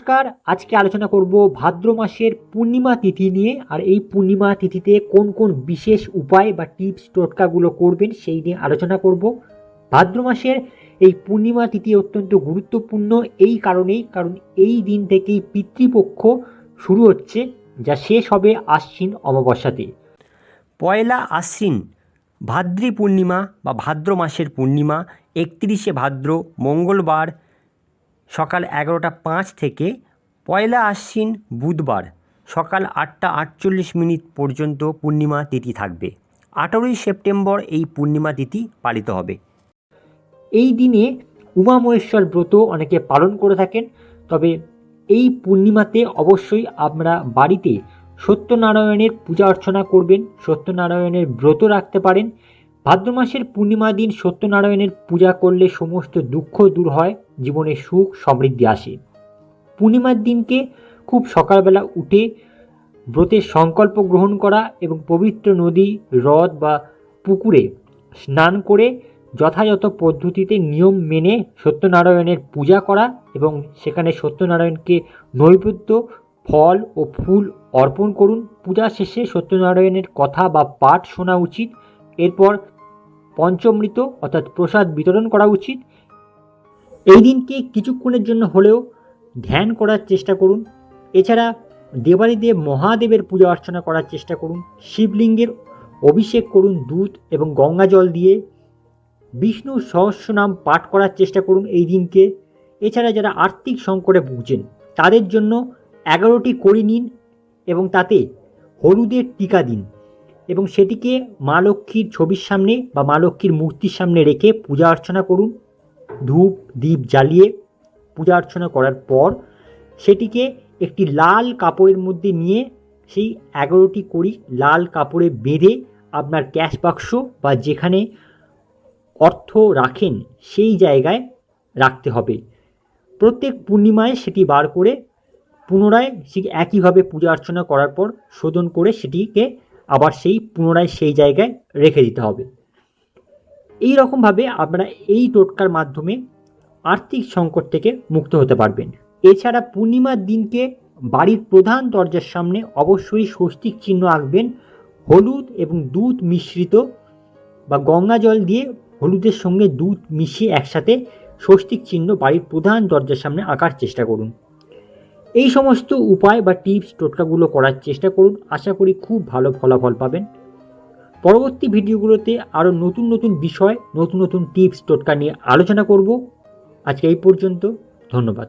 নমস্কার। আজকে আলোচনা করব ভাদ্র মাসের পূর্ণিমা তিথি নিয়ে। আর এই পূর্ণিমা তিথিতে কোন কোন বিশেষ উপায় বা টিপস টোটকাগুলো করবেন সেই নিয়ে আলোচনা করব। ভাদ্র মাসের এই পূর্ণিমা তিথি অত্যন্ত গুরুত্বপূর্ণ এই কারণেই, কারণ এই দিন থেকেই পিতৃপক্ষ শুরু হচ্ছে, যা শেষ হবে আশ্বিন অমাবস্যাতে। পয়লা আশ্বিন ভাদ্রী পূর্ণিমা বা ভাদ্র মাসের পূর্ণিমা 31শে ভাদ্র মঙ্গলবার সকাল 11টা 5 থেকে পয়লা আশ্বিন বুধবার সকাল 8টা 48 পর্যন্ত পূর্ণিমা তিথি থাকবে। 18ই সেপ্টেম্বর এই পূর্ণিমা তিথি পালিত হবে। এই দিনে উমা মহেশ্বর ব্রত অনেকে পালন করে থাকেন, তবে এই পূর্ণিমাতে অবশ্যই আমরা বাড়িতে সত্যনারায়ণের পূজা অর্চনা করবেন, সত্যনারায়ণের ব্রত রাখতে পারেন। ভাদ্র মাসের পূর্ণিমা দিন সত্যনারায়ণের পূজা করলে সমস্ত দুঃখ দূর হয়, জীবনে সুখ সমৃদ্ধি আসে। পূর্ণিমার দিনকে খুব সকালবেলা উঠে ব্রতের সংকল্প গ্রহণ করা এবং পবিত্র নদী, হ্রদ বা পুকুরে স্নান করে যথাযথ পদ্ধতিতে নিয়ম মেনে সত্যনারায়ণের পূজা করা এবং সেখানে সত্যনারায়ণকে নৈবেদ্য, ফল ও ফুল অর্পণ করুন। পূজা শেষে সত্যনারায়ণের কথা বা পাঠ শোনা উচিত। এরপর পঞ্চামৃত অর্থাৎ প্রসাদ বিতরণ করা উচিত। এই দিনকে কিছুক্ষণের জন্য হলেও ধ্যান করার চেষ্টা করুন। এছাড়া দেবাদিদেব মহাদেবের পূজা অর্চনা করার চেষ্টা করুন। শিবলিঙ্গের অভিষেক করুন দুধ এবং গঙ্গা জল দিয়ে। বিষ্ণু সহস্রনাম পাঠ করার চেষ্টা করুন এই দিনকে। এছাড়া যারা আর্থিক সংকটে ভুগছেন তাদের জন্য 11টি কড়ি নিন এবং তাতে হলুদের টিকা দিন এবং সেটিকে মা লক্ষ্মীর ছবির সামনে বা মা লক্ষ্মীর মূর্তির সামনে রেখে পূজা অর্চনা করুন। ধূপ দীপ জ্বালিয়ে পূজা অর্চনা করার পর সেটিকে একটি লাল কাপড়ের মধ্যে নিয়ে সেই 11টি কড়ি লাল কাপড়ে বেঁধে আপনার ক্যাশ বাক্স বা যেখানে অর্থ রাখেন সেই জায়গায় রাখতে হবে। প্রত্যেক পূর্ণিমায় সেটি বার করে পুনরায় একইভাবে পূজা অর্চনা করার পর শোধন করে সেটিকে আবার পুনরায় সেই জায়গায় রেখে দিতে হবে। এই রকমভাবে আপনারা এই টোটকার মাধ্যমে আর্থিক সংকট থেকে মুক্ত হতে পারবেন। এছাড়া পূর্ণিমার দিনকে বাড়ির প্রধান দরজার সামনে অবশ্যই স্বস্তিক চিহ্ন আঁকবেন। হলুদ এবং দুধ মিশ্রিত বা গঙ্গা জল দিয়ে হলুদের সঙ্গে দুধ মিশিয়ে একসাথে স্বস্তিক চিহ্ন বাড়ির প্রধান দরজার সামনে আঁকার চেষ্টা করুন। এই সমস্ত উপায় বা টিপস টোটকাগুলো করার চেষ্টা করুন। আশা করি খুব ভালো ফলাফল পাবেন। পরবর্তী ভিডিওগুলোতে আরও নতুন নতুন বিষয়, নতুন নতুন টিপস টোটকা নিয়ে আলোচনা করব। আজকে এই পর্যন্ত, ধন্যবাদ।